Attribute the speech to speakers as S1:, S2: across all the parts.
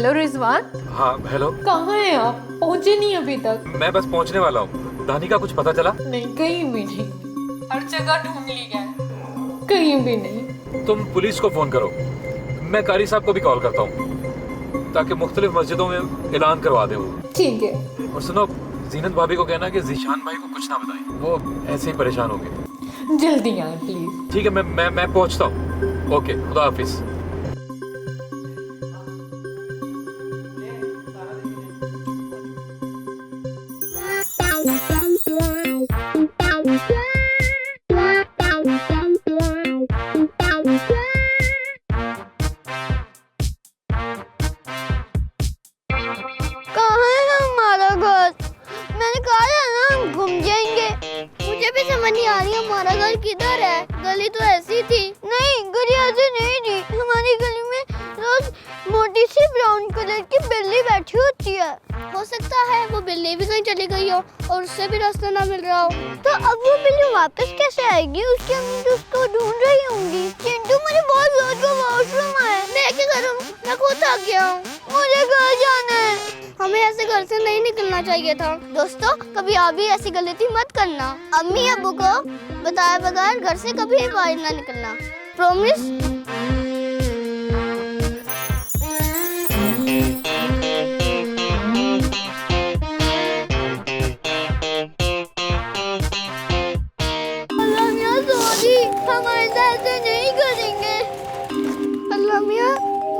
S1: Hello Rizwan.
S2: हाँ hello.
S1: कहाँ हैं आप? पहुँचे नहीं अभी तक।
S2: मैं बस पहुंचने वाला हूँ। दानी का कुछ पता चला?
S1: नहीं, कहीं भी नहीं। हर जगह ढूंढ लिया है, कहीं भी नहीं।
S2: तुम पुलिस को फोन करो, मैं कारी साहब को भी कॉल करता हूँ ताकि मुख्तलिफ मस्जिदों में ऐलान करवा दे वो।
S1: ठीक है।
S2: और सुनो, जीनत भाभी को कहना कि जीशान भाई को कुछ ना बताएं, वो ऐसे ही परेशान हो गए।
S1: जल्दी आए प्लीज।
S2: ठीक है, मैं पहुंचता हूँ। ओके, खुदा हाफिज।
S3: कहाँ है हमारा घर? मैंने कहा था ना हम घूम जाएंगे। मुझे भी समझ नहीं आ रही हमारा घर किधर है। गली तो ऐसी थी। नहीं, गली ऐसी नहीं थी। हमारी गली में रोज मोटी सी ब्राउन कलर की बिल्ली बैठी होती है। हो सकता है वो बिल्ली भी कहीं चली गई हो और उससे भी रास्ता ना मिल रहा हो। तो अब वो बिल्ली वापस कैसे आएगी? उसकी अम्मी तो उसको ढूंढ रही होंगी। चिंटू, मुझे बहुत जोर का वॉशरूम है। मैं क्या करूँ? मैं खुद आ गया हूँ। मुझे घर जाना है। हमें ऐसे घर से नहीं निकलना चाहिए था। दोस्तों, कभी आप भी ऐसी गलती मत करना। अम्मी अब्बू को बताए बगैर घर से कभी बाहर ना निकलना। प्रॉमिस? अल्लाह मियां, सॉरी, हम आइंदा ऐसे नहीं करेंगे। अल्लाह मियां,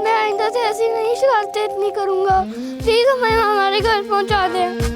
S3: मैं आइंदा से ऐसी नहीं शरारतें इतनी करूँगा। प्लीज हमें हमारे घर पहुँचा दें।